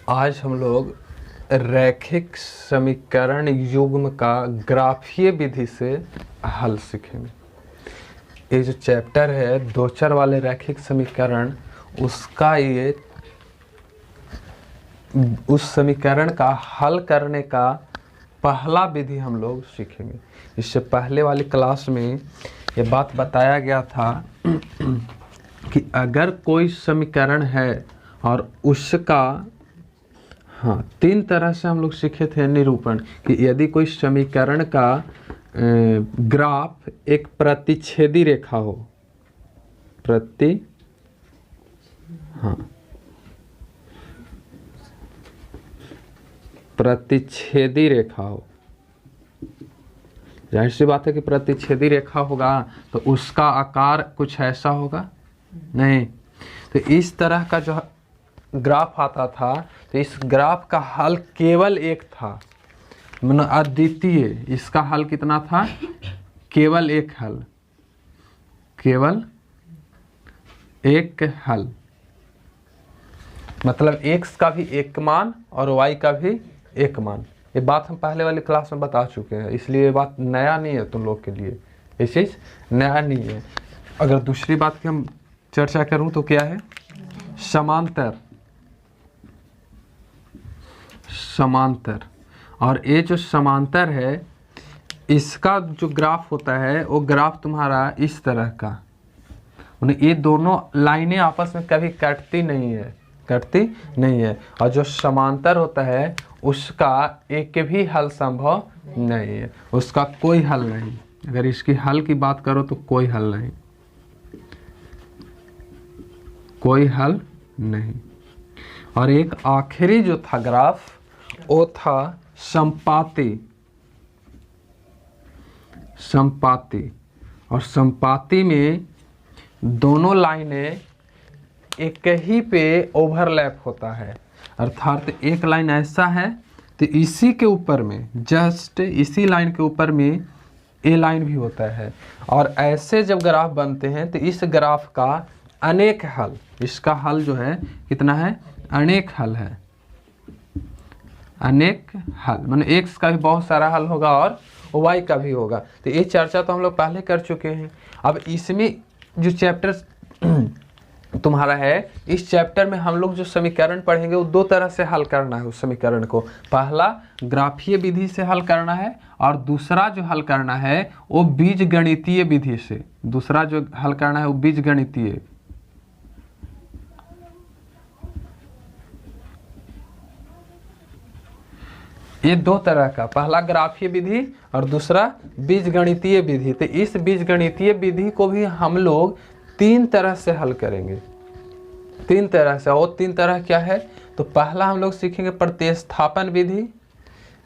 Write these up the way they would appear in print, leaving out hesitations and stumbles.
आज हम लोग रैखिक समीकरण युग्म का ग्राफीय विधि से हल सीखेंगे। ये जो चैप्टर है दो चर वाले रैखिक समीकरण, उसका ये उस समीकरण का हल करने का पहला विधि हम लोग सीखेंगे। इससे पहले वाली क्लास में ये बात बताया गया था कि अगर कोई समीकरण है और उसका तीन तरह से हम लोग सीखे थे निरूपण, कि यदि कोई समीकरण का ग्राफ एक प्रतिच्छेदी रेखा हो, प्रतिच्छेदी रेखा हो, जाहिर सी बात है कि प्रतिच्छेदी रेखा होगा तो उसका आकार कुछ ऐसा होगा नहीं। तो इस तरह का जो ग्राफ आता था, तो इस ग्राफ का हल केवल एक था, मतलब अद्वितीय। इसका हल कितना था? केवल एक हल, केवल एक हल, मतलब x का भी एक मान और y का भी एक मान। ये बात हम पहले वाली क्लास में बता चुके हैं, इसलिए ये बात नया नहीं है तुम लोग के लिए, ये चीज़ नया नहीं है। अगर दूसरी बात की हम चर्चा करूं तो क्या है? समांतर। समांतर, और ये जो समांतर है इसका जो ग्राफ होता है वो ग्राफ तुम्हारा इस तरह का, ये दोनों लाइनें आपस में कभी कटती नहीं है, और जो समांतर होता है उसका एक भी हल संभव नहीं है, उसका कोई हल नहीं। अगर इसकी हल की बात करो तो कोई हल नहीं, कोई हल नहीं। और एक आखिरी जो था ग्राफ वो था संपाती। और संपाती में दोनों लाइनें एक ही पे ओवरलैप होता है, अर्थात एक लाइन ऐसा है तो इसी के ऊपर में, जस्ट इसी लाइन के ऊपर में ए लाइन भी होता है। और ऐसे जब ग्राफ बनते हैं तो इस ग्राफ का अनेक हल, इसका हल जो है कितना है? अनेक हल है, अनेक हल, मतलब x का भी बहुत सारा हल होगा और y का भी होगा। तो ये चर्चा तो हम लोग पहले कर चुके हैं। अब इसमें जो चैप्टर तुम्हारा है, इस चैप्टर में हम लोग जो समीकरण पढ़ेंगे वो दो तरह से हल करना है उस समीकरण को। पहला ग्राफीय विधि से हल करना है, और दूसरा जो हल करना है वो बीजगणितीय विधि से। दूसरा जो हल करना है वो बीजगणितीय। ये दो तरह का, पहला ग्राफीय विधि और दूसरा बीजगणितीय विधि। तो इस बीजगणितीय विधि को भी हम लोग तीन तरह से हल करेंगे, तीन तरह से। और तीन तरह क्या है? तो पहला हम लोग सीखेंगे प्रतिस्थापन विधि,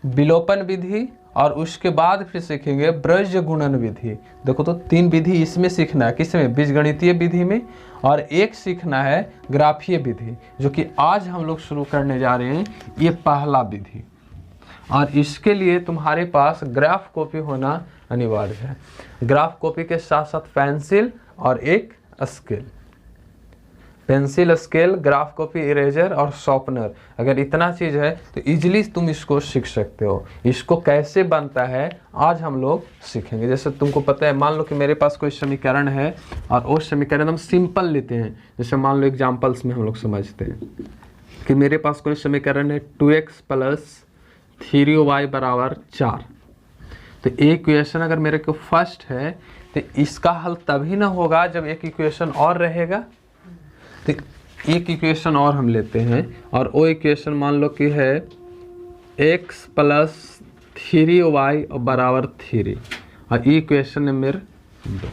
विलोपन विधि, और उसके बाद फिर सीखेंगे ब्रज गुणन विधि। देखो तो तीन विधि इसमें सीखना है, किसमें? बीजगणितीय विधि में, और एक सीखना है ग्राफीय विधि, जो कि आज हम लोग शुरू करने जा रहे हैं, ये पहला विधि। और इसके लिए तुम्हारे पास ग्राफ कॉपी होना अनिवार्य है। ग्राफ कॉपी के साथ साथ पेंसिल और एक scale, pencil, scale, graph copy, eraser और शॉर्पनर। अगर इतना चीज़ है तो इजीली तुम इसको सीख सकते हो। इसको कैसे बनता है आज हम लोग सीखेंगे। जैसे तुमको पता है, मान लो कि मेरे पास कोई समीकरण है और वो समीकरण हम सिंपल लेते हैं। जैसे मान लो एग्जाम्पल्स में हम लोग समझते हैं कि मेरे पास कोई समीकरण है 2x + 3y = 4। तो एक इक्वेशन अगर मेरे को फर्स्ट है तो इसका हल तभी ना होगा जब एक इक्वेशन और रहेगा। तो एक इक्वेशन और हम लेते हैं, और वो इक्वेशन मान लो कि है x + 3y = 3, और ये इक्वेशन है मेरे 2।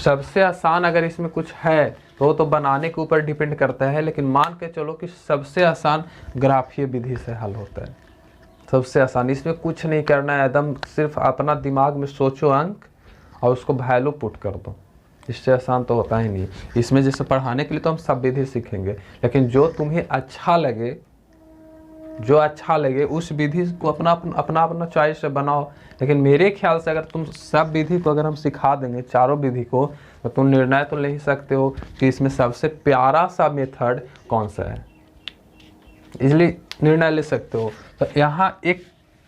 सबसे आसान अगर इसमें कुछ है तो वो तो बनाने के ऊपर डिपेंड करता है, लेकिन मान के चलो कि सबसे आसान ग्राफीय विधि से हल होता है। सबसे आसान, इसमें कुछ नहीं करना है, एकदम सिर्फ अपना दिमाग में सोचो अंक और उसको वैल्यू पुट कर दो। इससे आसान तो होता ही नहीं। इसमें जैसे पढ़ाने के लिए तो हम सब विधि सीखेंगे, लेकिन जो तुम्हें अच्छा लगे, जो अच्छा लगे उस विधि को अपना चॉइस से बनाओ। लेकिन मेरे ख्याल से अगर तुम सब विधि को अगर हम सिखा देंगे, चारों विधि को, तो तुम निर्णय तो ले ही सकते हो कि इसमें सबसे प्यारा सा मेथड कौन सा है। इसलिए निर्णय ले सकते हो। तो यहाँ एक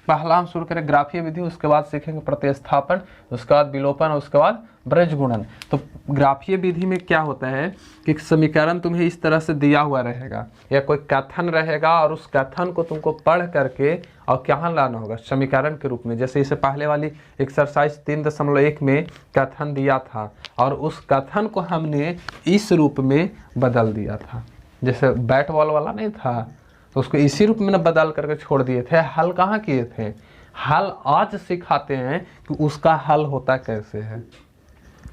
पहला हम शुरू करें ग्राफीय विधि, उसके बाद सीखेंगे प्रतिस्थापन, उसके बाद विलोपन, उसके बाद ब्रज गुणन। तो ग्राफीय विधि में क्या होता है कि समीकरण तुम्हें इस तरह से दिया हुआ रहेगा या कोई कथन रहेगा और उस कथन को तुमको पढ़ करके और क्या लाना होगा समीकरण के रूप में। जैसे इसे पहले वाली एक्सरसाइज 3.1 में कथन दिया था और उस कथन को हमने इस रूप में बदल दिया था, जैसे बैट बॉल वाला नहीं था, तो उसको इसी रूप में बदल करके छोड़ दिए थे। हल कहाँ किए थे? हल आज सिखाते हैं कि उसका हल होता कैसे है।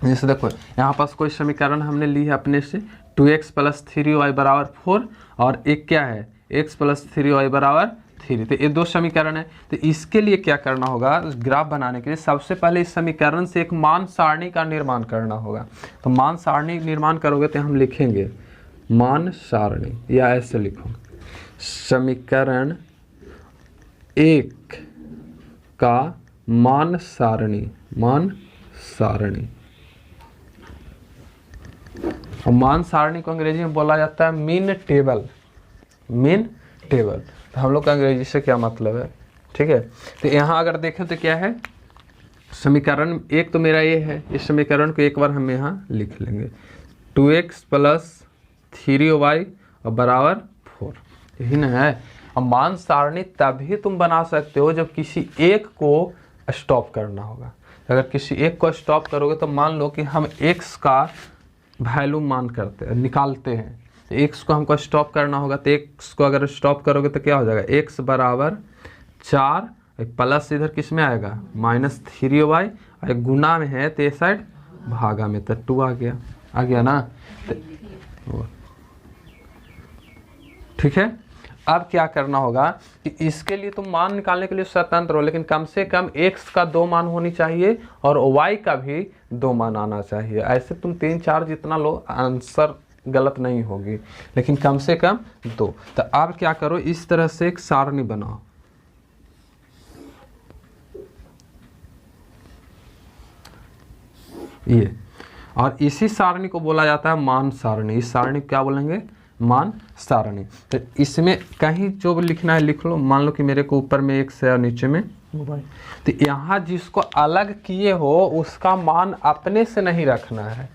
जैसे देखो यहाँ पास कोई समीकरण हमने ली है अपने से 2x + 3y = 4 और एक क्या है x + 3y = 3। तो ये दो समीकरण है। तो इसके लिए क्या करना होगा, ग्राफ बनाने के लिए सबसे पहले इस समीकरण से एक मान सारणी का निर्माण करना होगा। तो मान सारणी निर्माण करोगे तो हम लिखेंगे मान सारणी, या ऐसे लिखो समीकरण 1 का मान सारणी, मान सारणी। और मान सारणी को अंग्रेजी में बोला जाता है मीन टेबल, मीन टेबल। तो हम लोग का अंग्रेजी से क्या मतलब है, ठीक है। तो यहाँ अगर देखें तो क्या है, समीकरण 1 तो मेरा ये है, इस समीकरण को एक बार हम यहाँ लिख लेंगे 2x + 3y = 4, यही ना है। और मान सारणी तभी तुम बना सकते हो जब किसी एक को स्टॉप करना होगा। अगर किसी एक को स्टॉप करोगे तो मान लो कि हम x का वैल्यू मान करते हैं, निकालते हैं, तो x को हमको स्टॉप करना होगा। तो x को अगर स्टॉप करोगे तो क्या हो जाएगा, x = 4 प्लस इधर किस में आएगा -3y, और गुना में है तो ये साइड भागा में, तो 2 आ गया ना। ठीक है। अब क्या करना होगा कि इसके लिए तुम मान निकालने के लिए स्वतंत्र हो, लेकिन कम से कम x का 2 मान होनी चाहिए और y का भी 2 मान आना चाहिए। ऐसे तुम 3-4 जितना लो आंसर गलत नहीं होगी, लेकिन कम से कम 2। तो अब क्या करो, इस तरह से एक सारणी बनाओ। ये और इसी सारणी को बोला जाता है मान सारणी। इस सारणी को क्या बोलेंगे, मान सारणी। तो इसमें कहीं जो भी लिखना है लिख लो। मान लो कि मेरे को ऊपर में x है और नीचे में y, तो यहाँ जिसको अलग किए हो उसका मान अपने से नहीं रखना है,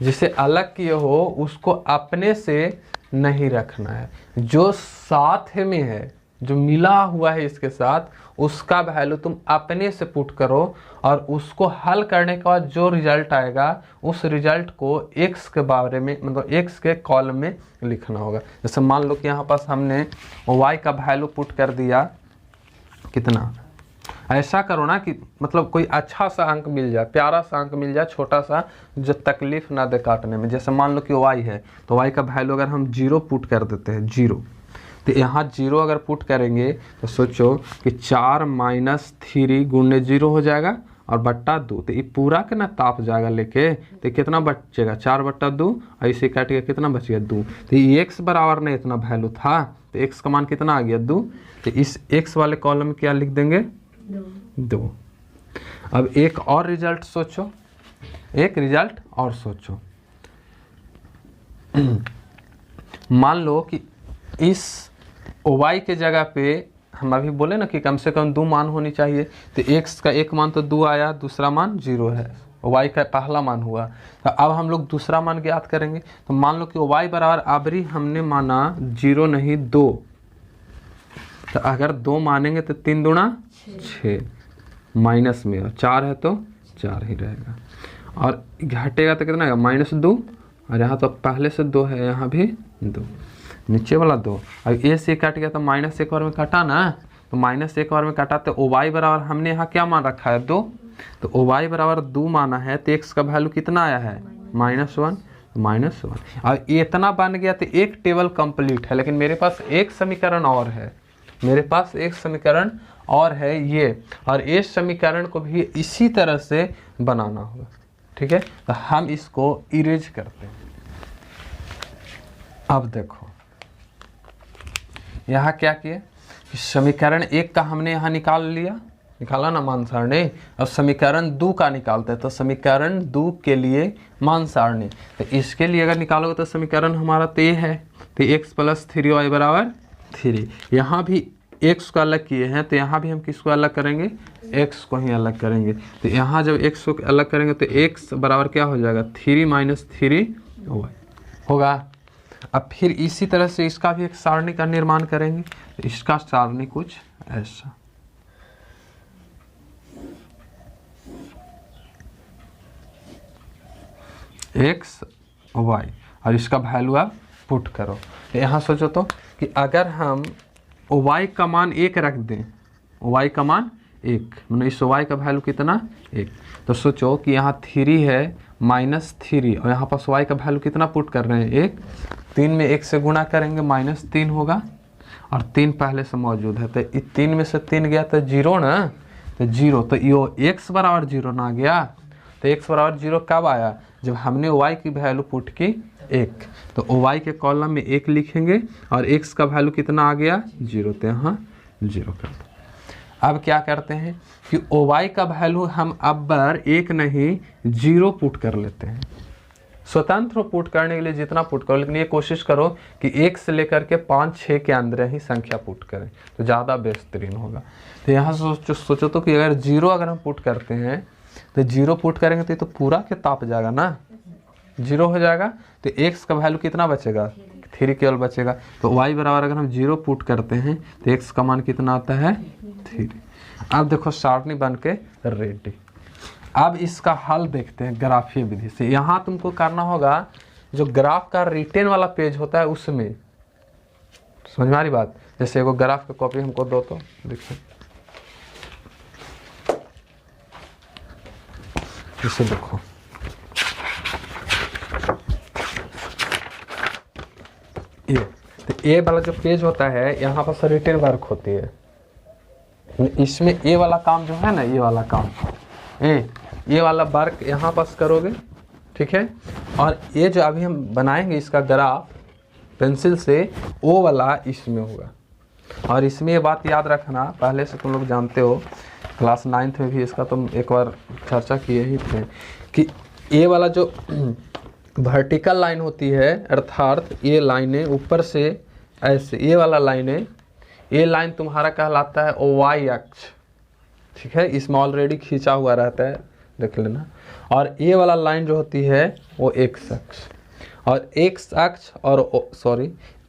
जिसे अलग किए हो उसको अपने से नहीं रखना है। जो साथ में है, जो मिला हुआ है इसके साथ, उसका वैल्यू तुम अपने से पुट करो और उसको हल करने के बाद जो रिजल्ट आएगा उस रिजल्ट को x के बारे में, मतलब x के कॉलम में लिखना होगा। जैसे मान लो कि यहाँ पास हमने y का वैल्यू पुट कर दिया कितना, ऐसा करो ना कि मतलब कोई अच्छा सा अंक मिल जाए, प्यारा सा अंक मिल जाए, छोटा सा, जो तकलीफ ना दे काटने में। जैसे मान लो कि y है तो y का वैल्यू अगर हम 0 पुट कर देते हैं, 0, तो यहाँ 0 अगर पुट करेंगे तो सोचो कि 4 - 3 गुणे 0 हो जाएगा और बट्टा 2, तो ये पूरा के ना ताप जाएगा लेके, तो कितना बचेगा 4/2, और इसे काट के कितना बच गया 2। तो ये x बराबर नहीं इतना वैल्यू था, तो x का मान कितना आ गया 2। तो इस x वाले कॉलम में क्या लिख देंगे 2। अब एक और रिजल्ट सोचो, एक रिजल्ट और सोचो। मान लो कि इस y के जगह पे हम अभी बोले ना कि कम से कम 2 मान होनी चाहिए, तो x का एक मान तो 2 आया, दूसरा मान 0 है, y का पहला मान हुआ। तो अब हम लोग दूसरा मान ज्ञात करेंगे। तो मान लो कि y बराबर अबरी हमने माना 0 नहीं 2, तो अगर 2 मानेंगे तो 3 दूना 6, माइनस में, और 4 है तो 4 ही रहेगा, और घटेगा तो कितना आएगा -2, और यहाँ तो पहले से 2 है, यहाँ भी 2, नीचे वाला 2। अब ए से कट गया तो -1 बार में कटा ना, तो -1 बार में कटा, तो y बराबर हमने यहाँ क्या मान रखा है 2, तो y बराबर 2 माना है, तो x का वैल्यू कितना आया है -1, -1। अब इतना बन गया तो एक टेबल कंप्लीट है। लेकिन मेरे पास एक समीकरण और है, मेरे पास एक समीकरण और है ये, और इस समीकरण को भी इसी तरह से बनाना होगा। ठीक है, तो हम इसको इरेज करते हैं। अब देखो यहाँ क्या किए कि समीकरण 1 का हमने यहाँ निकाला ना मान सारणी। अब समीकरण 2 का निकालते हैं। तो समीकरण 2 के लिए मान सारणी, तो इसके लिए अगर निकालोगे तो समीकरण हमारा तो ये है, तो x + 3y = 3। यहाँ भी x को अलग किए हैं तो यहाँ भी हम किसको अलग करेंगे, x को ही अलग करेंगे। तो यहाँ जब x को अलग करेंगे तो x बराबर क्या हो जाएगा, 3 - 3 होगा। अब फिर इसी तरह से इसका भी एक सारणी का निर्माण करेंगे। तो इसका सारणी कुछ ऐसा, x y, और इसका वैल्यू आप पुट करो। यहाँ सोचो तो कि अगर हम y का मान 1 रख दें, y का मान 1, मतलब इस y का वैल्यू कितना 1, तो सोचो कि यहाँ 3 है -3 और यहाँ पास y का वैल्यू कितना पुट कर रहे हैं 1। 3 में 1 से गुणा करेंगे -3 होगा, और 3 पहले से मौजूद है तो 3 में से 3 गया तो 0 ना, तो 0, तो यो x बराबर 0 ना गया। तो x बराबर 0 कब आया, जब हमने y की वैल्यू पुट की 1। तो y के कॉलम में 1 लिखेंगे और x का वैल्यू कितना आ गया 0, तो यहाँ 0 कर दो। अब क्या करते हैं कि y का वैल्यू हम अब 1 नहीं 0 पुट कर लेते हैं। स्वतंत्र पुट करने के लिए जितना पुट करो, लेकिन ये कोशिश करो कि 1 से लेकर के 5-6 के अंदर ही संख्या पुट करें तो ज़्यादा बेहतरीन होगा। तो यहाँ सोचो तो कि अगर 0 अगर हम पुट करते हैं तो 0 पुट करेंगे तो ये तो पूरा के ताप जाएगा ना, 0 हो जाएगा। तो x का वैल्यू कितना बचेगा, 3 केवल बचेगा। तो y बराबर अगर हम 0 पुट करते हैं तो x का मान कितना आता है 3। अब देखो सारणी बन के रेडी। अब इसका हल देखते हैं ग्राफीय विधि से। यहाँ तुमको करना होगा जो ग्राफ का रिटेन वाला पेज होता है उसमें, समझ में आ रही बात। जैसे एगो ग्राफ का कॉपी हमको दो तो देखो, इसे देखो ये वाला जो पेज होता है यहाँ पर रिटेन वर्क होती है। इसमें ये वाला काम जो है ना, ये वाला काम ये वाला वर्क यहाँ पास करोगे, ठीक है। और ये जो अभी हम बनाएंगे इसका ग्राफ पेंसिल से, वो वाला इसमें होगा। और इसमें ये बात याद रखना, पहले से तुम लोग जानते हो, क्लास 9th में भी इसका तुम एक बार चर्चा किए ही थे कि ये वाला जो वर्टिकल लाइन होती है, अर्थात ये लाइनें ऊपर से ऐसे, ये वाला लाइनें, ये लाइन तुम्हारा कहलाता है y अक्ष, ठीक है। इसमें ऑलरेडी खींचा हुआ रहता है, देख लेना। और ये वाला लाइन जो होती है वो x अक्ष, और x अक्ष और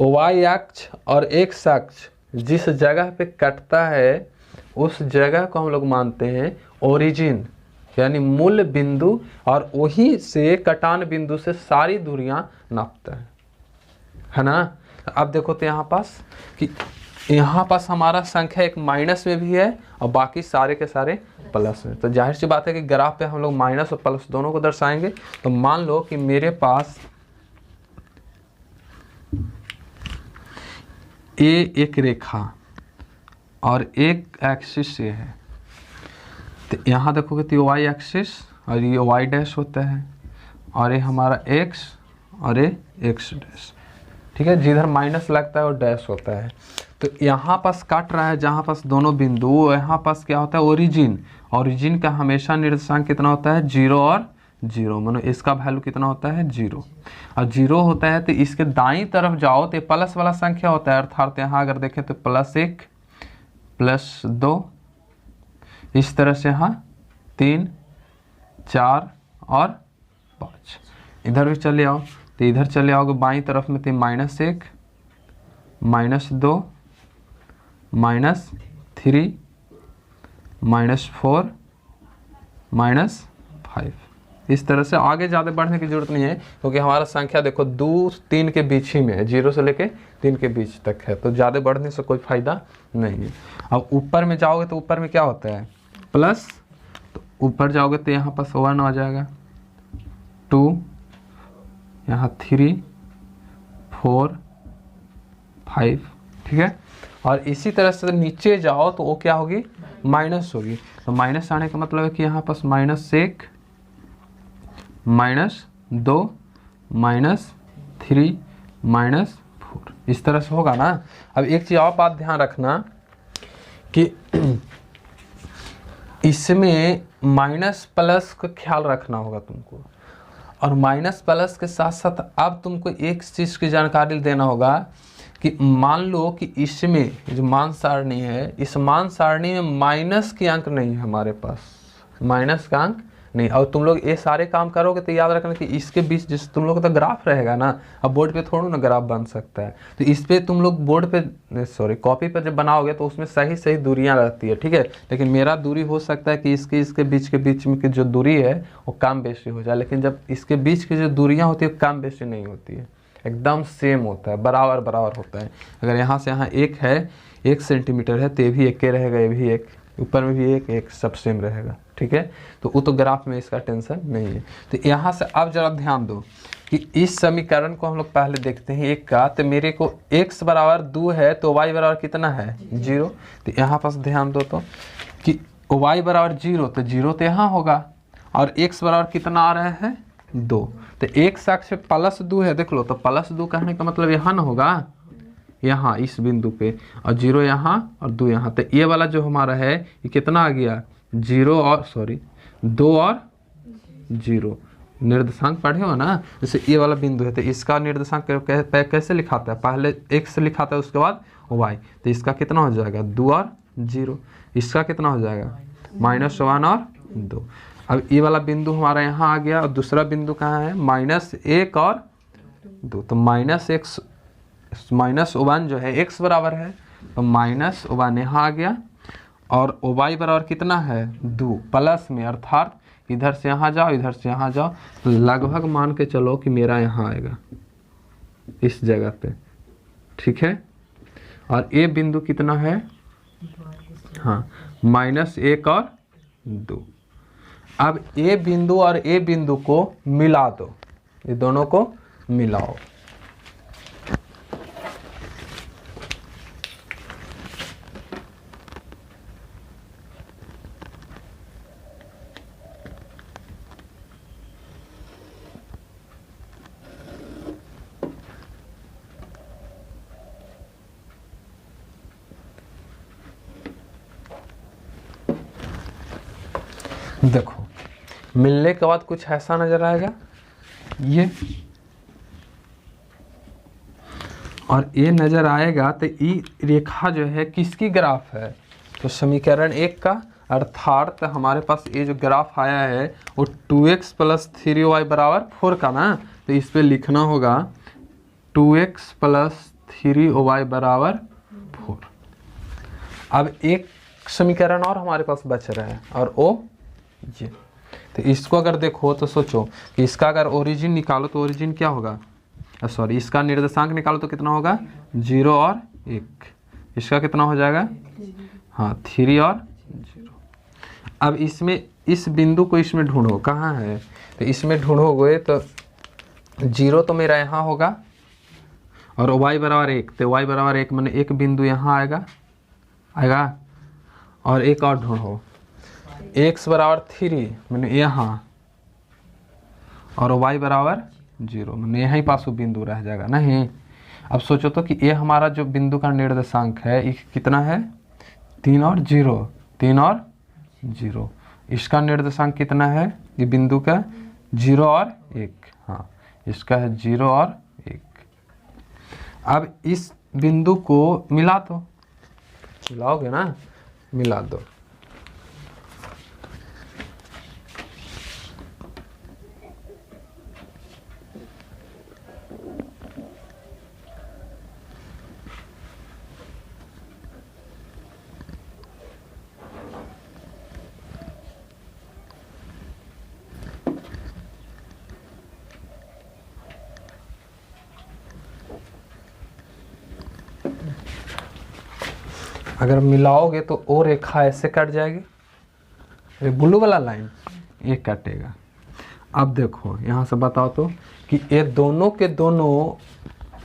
y अक्ष और x अक्ष जिस जगह पे कटता है उस जगह को हम लोग मानते हैं ओरिजिन, यानी मूल बिंदु, और वहीं से कटान बिंदु से सारी दूरियां नापता है ना। अब देखो तो यहाँ पास कि यहाँ पास हमारा संख्या एक माइनस में भी है और बाकी सारे के सारे प्लस में। तो जाहिर सी बात है कि ग्राफ पे हम लोग माइनस और प्लस दोनों को दर्शाएंगे। तो मान लो कि मेरे पास ये एक रेखा और एक एक्सिस ये है, तो यहाँ देखोगे तो ये वाई एक्सिस और ये वाई डैश होता है, और ये हमारा एक्स और ये एक्स डैश, ठीक है। जिधर माइनस लगता है वो डैश होता है। तो यहाँ पास काट रहा है जहाँ पास दोनों बिंदु, यहाँ पास क्या होता है ओरिजिन। ओरिजिन का हमेशा निर्देशांक कितना होता है 0 और 0, मतलब इसका वैल्यू कितना होता है 0 और 0 होता है। तो इसके दाईं तरफ जाओ तो प्लस वाला संख्या होता है, अर्थात यहाँ अगर देखें तो +1 +2, इस तरह से यहाँ 3 4 और 5। इधर भी चले आओ तो इधर चले आओगे बाईं तरफ में तो -1 -2 -3 -4 -5। इस तरह से आगे ज़्यादा बढ़ने की जरूरत नहीं है, क्योंकि हमारा संख्या देखो 2-3 के बीच ही में है, 0 से लेके 3 के बीच तक है, तो ज़्यादा बढ़ने से कोई फायदा नहीं है। अब ऊपर में जाओगे तो ऊपर में क्या होता है प्लस, तो ऊपर जाओगे तो यहाँ पास 1 आ जाएगा, 2, यहाँ 3 4 5, ठीक है। और इसी तरह से नीचे जाओ तो वो क्या होगी माइनस होगी। तो माइनस आने का मतलब है कि यहाँ पास -1 -2 -3 -4, इस तरह से होगा ना। अब एक चीज़ और बात ध्यान रखना कि इसमें माइनस प्लस का ख्याल रखना होगा तुमको, और माइनस प्लस के साथ साथ अब तुमको एक चीज़ की जानकारी देना होगा कि मान लो कि इसमें जो मान सारणी है, इस मान सारणी में माइनस के अंक नहीं है हमारे पास, माइनस का अंक नहीं। और तुम लोग ये सारे काम करोगे तो याद रखना कि इसके बीच जैसे तुम लोग का ग्राफ रहेगा ना, अब बोर्ड पे थोड़ा ना ग्राफ बन सकता है, तो इस पे तुम लोग बोर्ड पे सॉरी कॉपी पर जब बनाओगे तो उसमें सही सही दूरियां रहती है, ठीक है। लेकिन मेरा दूरी हो सकता है कि इसके बीच में की जो दूरी है वो कम बेशी हो जाए, लेकिन जब इसके बीच की जो दूरियाँ होती है कम बेशी नहीं होती है, एकदम सेम होता है, बराबर बराबर होता है। अगर यहाँ से यहाँ एक है 1 सेंटीमीटर है तो ये भी एक के रहेगा, ये भी एक, ऊपर में भी एक सब सेम रहेगा, ठीक है। तो वो तो ग्राफ में इसका टेंशन नहीं है। तो यहाँ से अब जरा ध्यान दो कि इस समीकरण को हम लोग पहले देखते हैं एक का, तो मेरे को x बराबर 2 है तो y बराबर कितना है 0। तो यहाँ पास ध्यान दो तो कि y बराबर 0 तो 0 तो यहाँ होगा, और x बराबर कितना आ रहा है 2, तो x अक्ष पे +2 है, देख लो तो +2 कहने का मतलब यहाँ ना होगा, यहाँ इस बिंदु पे, और 0 यहाँ और 2 यहाँ। तो ये वाला जो हमारा है ये कितना आ गया 2 और 0। निर्देशांक पढ़े हो ना, जैसे ये वाला बिंदु है तो इसका निर्देशांक कैसे लिखाता है, पहले x लिखाता है उसके बाद y, तो इसका कितना हो जाएगा 2 और 0, इसका कितना हो जाएगा -1 और 2। अब ये वाला बिंदु हमारा यहाँ आ गया, और दूसरा बिंदु कहाँ है -1 और 2, तो -1 जो है x बराबर है तो -1 यहाँ आ गया, और y बराबर कितना है 2 प्लस में, अर्थात इधर से यहाँ जाओ इधर से यहाँ जाओ, तो लगभग मान के चलो कि मेरा यहाँ आएगा इस जगह पे, ठीक है। और ये बिंदु कितना है, हाँ -1 और 2। अब ए बिंदु और ए बिंदु को मिला दो, ये दोनों को मिलाओ, देखो मिलने के बाद कुछ ऐसा नजर आएगा ये, और ये नजर आएगा तो ये रेखा जो है किसकी ग्राफ है, तो समीकरण 1 का, अर्थात हमारे पास ये जो ग्राफ आया है वो 2x + 3y बराबर 4 का ना, तो इस पे लिखना होगा 2x + 3y बराबर 4। अब एक समीकरण और हमारे पास बच रहा है, और वो ये, तो इसको अगर देखो तो सोचो कि इसका अगर ओरिजिन निकालो तो ओरिजिन क्या होगा, सॉरी इसका निर्देशांक निकालो तो कितना होगा 0 और 1, इसका कितना हो जाएगा, हाँ 3 और 0। अब इसमें इस बिंदु को इसमें ढूंढो कहाँ है, तो इसमें ढूंढोगे तो 0 तो मेरा यहाँ होगा, और y बराबर 1, तो y बराबर 1 मैंने एक बिंदु यहाँ आएगा, और एक और ढूंढो x बराबर 3 मैंने यहाँ, और y बराबर 0 मैंने यहीं पास वो बिंदु रह जाएगा नहीं। अब सोचो तो कि ये हमारा जो बिंदु का निर्देशांक है ये कितना है 3 और 0, इसका निर्देशांक कितना है ये बिंदु का 0 और 1, हाँ इसका है 0 और 1। अब इस बिंदु को मिला दो, मिलाओगे ना, मिला दो, अगर मिलाओगे तो वो रेखा ऐसे कट जाएगी, ये ब्लू वाला लाइन ये कटेगा। अब देखो यहाँ से बताओ तो कि ये दोनों के दोनों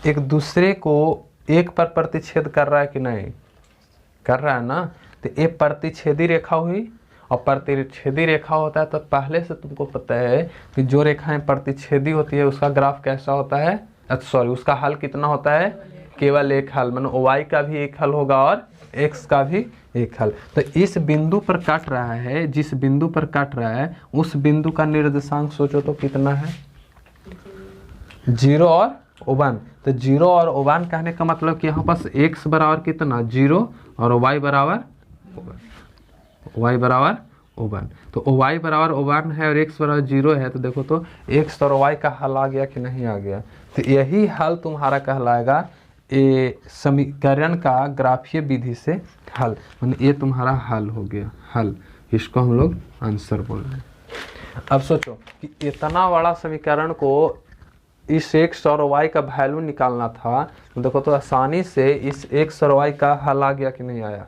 एक दूसरे को एक पर प्रतिच्छेद कर रहा है कि नहीं, कर रहा है ना, तो ये प्रतिच्छेदी रेखा हुई, और प्रतिच्छेदी रेखा होता है तो पहले से तुमको पता है कि जो रेखाएं प्रतिच्छेदी होती है उसका ग्राफ कैसा होता है, सॉरी उसका हल कितना होता है, केवल एक हल, मतलब y का भी एक हल होगा और x का भी एक हल। तो इस बिंदु पर काट रहा है, जिस बिंदु पर काट रहा है उस बिंदु का निर्देशांक सोचो तो कितना है 0 और 1। तो 0 और 1 कहने का मतलब कि यहाँ पास x बराबर कितना 0 और y बराबर 1। तो y बराबर 1 है और x बराबर 0 है, तो देखो तो x और y का हल आ गया कि नहीं आ गया। तो यही हल तुम्हारा कहलाएगा ये समीकरण का ग्राफीय विधि से हल, मतलब ये तुम्हारा हल हो गया, हल। इसको हम लोग आंसर बोल रहे हैं। अब सोचो कि इतना बड़ा समीकरण को इस x और y का वैल्यू निकालना था, तो देखो तो आसानी से इस x और y का हल आ गया कि नहीं आया,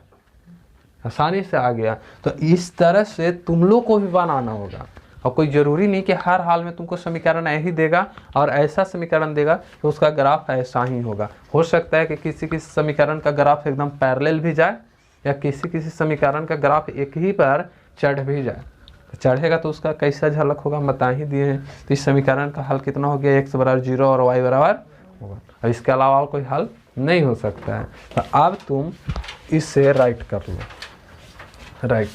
आसानी से आ गया। तो इस तरह से तुम लोग को भी बनाना होगा, और कोई ज़रूरी नहीं कि हर हाल में तुमको समीकरण यही देगा और ऐसा समीकरण देगा कि उसका ग्राफ ऐसा ही होगा। हो सकता है कि किसी किसी समीकरण का ग्राफ एकदम पैरेलल भी जाए, या किसी किसी समीकरण का ग्राफ एक ही पर चढ़ भी जाए। चढ़ेगा तो उसका कैसा झलक होगा हम बता ही दिए हैं। तो इस समीकरण का हल कितना हो गया, x बराबर 0 और y बराबर 1। और इसके अलावा और कोई हल नहीं हो सकता है। तो अब तुम इसे राइट कर लो, राइट।